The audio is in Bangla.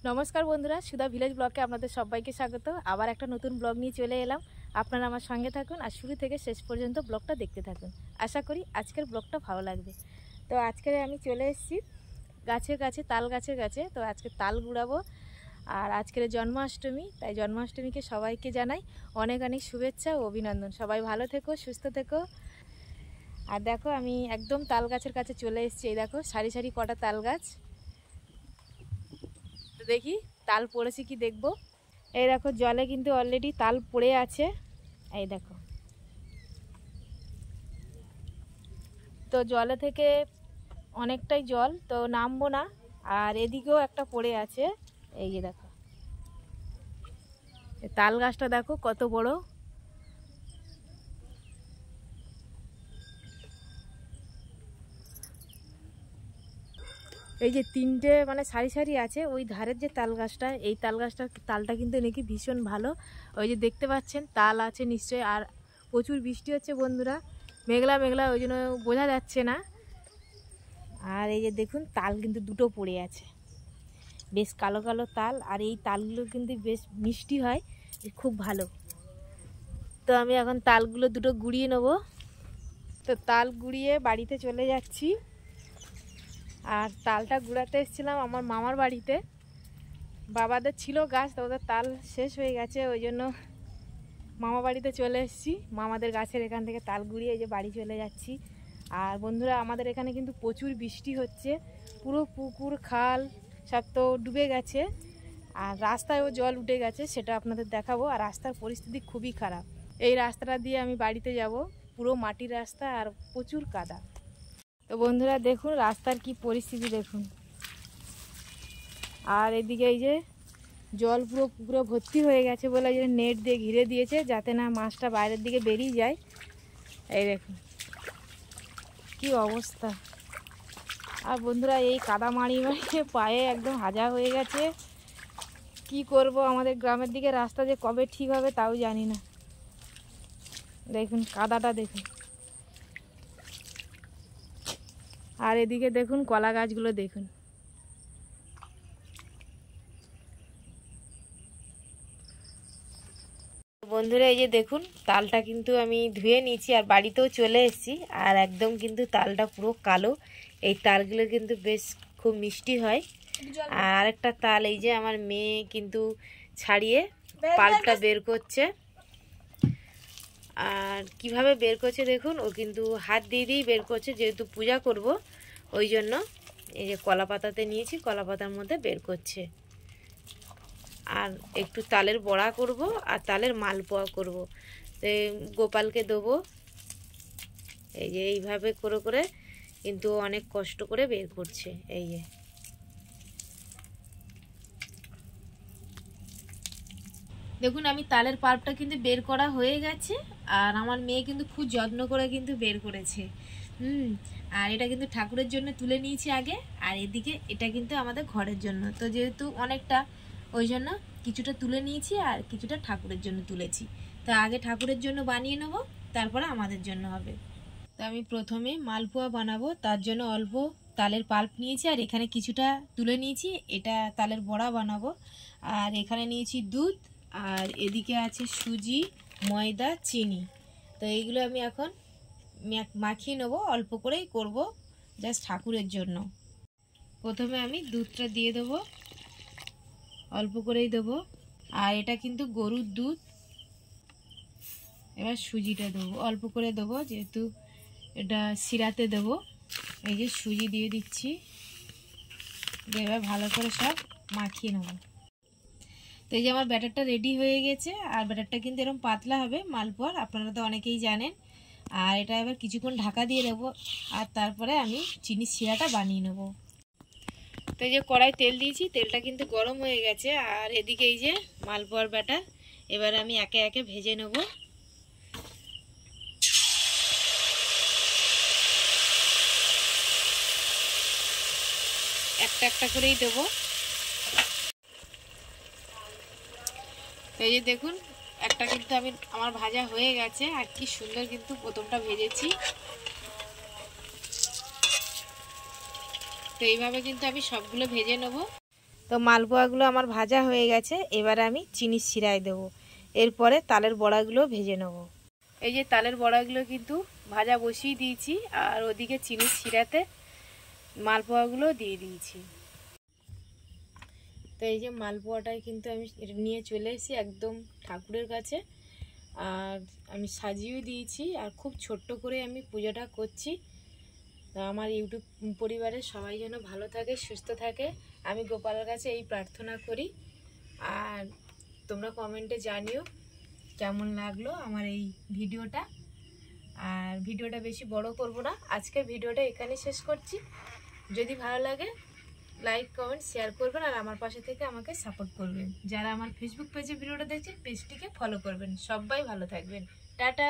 নমস্কার বন্ধুরা, সুধা ভিলেজ ব্লগে আপনাদের সবাইকে স্বাগত। আবার একটা নতুন ব্লগ নিয়ে চলে এলাম। আপনারা আমার সঙ্গে থাকুন আর শুরু থেকে শেষ পর্যন্ত ব্লগটা দেখতে থাকুন। আশা করি আজকের ব্লগটা ভালো লাগবে। তো আজকে আমি চলে এসেছি গাছের কাছে, তাল গাছের কাছে। তো আজকে তাল গুড়াবো আর আজকের জন্মাষ্টমী, তাই জন্মাষ্টমীকে সবাইকে জানাই অনেক অনেক শুভেচ্ছা ও অভিনন্দন। সবাই ভালো থেকো, সুস্থ থেকো। আর দেখো আমি একদম তাল গাছের কাছে চলে এসেছি। এই দেখো সারি সারি কটা তাল গাছ। দেখি তাল পড়েছে কি দেখবো। এই দেখো জলে কিন্তু অলরেডি তাল পড়ে আছে। এই দেখো, তো জলে থেকে অনেকটাই জল, তো নামবো না। আর এদিকেও একটা পড়ে আছে। এই যে দেখো তাল গাছটা দেখো কত বড়। এই যে তিনটে মানে সারি সারি আছে। ওই ধারের যে তাল গাছটা, এই তাল গাছটার তালটা কিন্তু নাকি ভীষণ ভালো। ওই যে দেখতে পাচ্ছেন তাল আছে নিশ্চয়ই। আর প্রচুর বৃষ্টি হচ্ছে বন্ধুরা, মেঘলা মেঘলা, ওই জন্য বোঝা যাচ্ছে না। আর এই যে দেখুন তাল কিন্তু দুটো পড়ে আছে, বেশ কালো কালো তাল। আর এই তালগুলো কিন্তু বেশ মিষ্টি হয়, খুব ভালো। তো আমি এখন তালগুলো দুটো গুঁড়িয়ে নেব। তো তাল গুঁড়িয়ে বাড়িতে চলে যাচ্ছি। আর তালটা গুঁড়াতে এসেছিলাম আমার মামার বাড়িতে। বাবাদের ছিল গাছ, তো ওদের তাল শেষ হয়ে গেছে, ওই জন্য মামা বাড়িতে চলে এসেছি। মামাদের গাছের এখান থেকে তাল গুঁড়িয়ে এই যে বাড়ি চলে যাচ্ছি। আর বন্ধুরা আমাদের এখানে কিন্তু প্রচুর বৃষ্টি হচ্ছে, পুরো পুকুর খাল সব তো ডুবে গেছে। আর রাস্তায়ও জল উঠে গেছে, সেটা আপনাদের দেখাবো। আর রাস্তার পরিস্থিতি খুবই খারাপ। এই রাস্তাটা দিয়ে আমি বাড়িতে যাব, পুরো মাটির রাস্তা আর প্রচুর কাদা। তো বন্ধুরা দেখুন রাস্তার কি পরিস্থিতি দেখুন। আর এদিকে এই যে জল পুরো পুকুরে ভর্তি হয়ে গেছে বলে যে নেট দিয়ে ঘিরে দিয়েছে, যাতে না মাছটা বাইরের দিকে বেরিয়ে যায়। এই দেখুন কি অবস্থা। আর বন্ধুরা এই কাদা মাড়ি মারিয়ে পায়ে একদম হাজা হয়ে গেছে। কি করব, আমাদের গ্রামের দিকে রাস্তা যে কবে ঠিক হবে তাও জানি না। দেখুন কাদাটা দেখুন। আর এদিকে দেখুন কলা গাছগুলো দেখুন। বন্ধুরা এই যে দেখুন তালটা কিন্তু আমি ধুয়ে নিয়েছি আর বাড়িতেও চলে এসেছি। আর একদম কিন্তু তালটা পুরো কালো। এই তালগুলো কিন্তু বেশ খুব মিষ্টি হয়। আর একটা তাল এই যে আমার মেয়ে কিন্তু ছাড়িয়ে পাল্পটা বের করছে। আর কিভাবে বের করছে দেখুন, ও কিন্তু হাত দিয়ে দিয়েই বের করছে, যেহেতু পূজা করব ওই জন্য। এই যে কলা পাতাতে নিয়েছি, কলা পাতার মধ্যে বের করছে। আর একটু তালের বড়া করব আর তালের মালপোয়া করব, তো গোপালকে দেবো। এই যে এইভাবে করে করে কিন্তু অনেক কষ্ট করে বের করছে। এই যে দেখুন আমি তালের পাল্পটা কিন্তু বের করা হয়ে গেছে। আর আমার মেয়ে কিন্তু খুব যত্ন করে কিন্তু বের করেছে। আর এটা কিন্তু ঠাকুরের জন্য তুলে নিয়েছি আগে। আর এদিকে এটা কিন্তু আমাদের ঘরের জন্য, তো যেহেতু অনেকটা ওই জন্য কিছুটা তুলে নিয়েছি আর কিছুটা ঠাকুরের জন্য তুলেছি। তো আগে ঠাকুরের জন্য বানিয়ে নেব, তারপরে আমাদের জন্য হবে। তো আমি প্রথমে মালপোয়া বানাবো, তার জন্য অল্প তালের পাল্প নিয়েছি আর এখানে কিছুটা তুলে নিয়েছি, এটা তালের বড়া বানাবো। আর এখানে নিয়েছি দুধ, আর এদিকে আছে সুজি, ময়দা, চিনি। তো এইগুলো আমি এখন মাখিয়ে নেবো, অল্প করেই করব, জাস্ট ঠাকুরের জন্য। প্রথমে আমি দুধটা দিয়ে দেবো, অল্প করেই দেবো। আর এটা কিন্তু গরুর দুধ। এবার সুজিটা দেবো, অল্প করে দেবো, যেহেতু এটা শিরাতে দেবো। এই যে সুজি দিয়ে দিচ্ছি, এবার ভালো করে সব মাখিয়ে নেব। তো এই যে আমার ব্যাটারটা রেডি হয়ে গেছে। আর ব্যাটারটা কিন্তু এরকম পাতলা হবে মালপোয়ার, আপনারা তো অনেকেই জানেন। আর এটা এবার কিছুক্ষণ ঢাকা দিয়ে দেবো, আর তারপরে আমি চিনির শিরাটা বানিয়ে নেব। তো এই যে কড়াই তেল দিয়েছি, তেলটা কিন্তু গরম হয়ে গেছে। আর এদিকে এই যে মালপোয়ার ব্যাটার এবার আমি একে একে ভেজে নেব। একটা একটা করেই দেবো। এই যে দেখুন একটা কিন্তু আমার ভাজা হয়ে গেছে। আর কি সুন্দর কিন্তু প্রথমটা ভেজেছি। তো এইভাবে কিন্তু আমি সবগুলো ভেজে নেব। তো তো মালপোয়াগুলো আমার ভাজা হয়ে গেছে, এবারে আমি চিনির শিরায় দেবো। এরপরে তালের বড়াগুলো ভেজে নেব। এই যে তালের বড়াগুলো কিন্তু ভাজা বসিয়ে দিয়েছি, আর ওদিকে চিনির শিরাতে মালপোয়াগুলো দিয়ে দিয়েছি। তো এই যে মালপোয়াটাই কিন্তু আমি নিয়ে চলে এসেছি একদম ঠাকুরের কাছে, আর আমি সাজিয়েও দিয়েছি, আর খুব ছোট্ট করে আমি পুজোটা করছি। তো আমার ইউটিউব পরিবারের সবাই যেন ভালো থাকে, সুস্থ থাকে, আমি গোপালের কাছে এই প্রার্থনা করি। আর তোমরা কমেন্টে জানিও কেমন লাগলো আমার এই ভিডিওটা। আর ভিডিওটা বেশি বড় করব না, আজকের ভিডিওটা এখানে শেষ করছি। যদি ভালো লাগে লাইক কমেন্ট শেয়ার করবেন, আর আমার পাশে থেকে আমাকে সাপোর্ট করবেন। যারা আমার ফেসবুক পেজে ভিডিওটা দেখছেন পেজটিকে ফলো করবেন। সবাই ভালো থাকবেন, টাটা।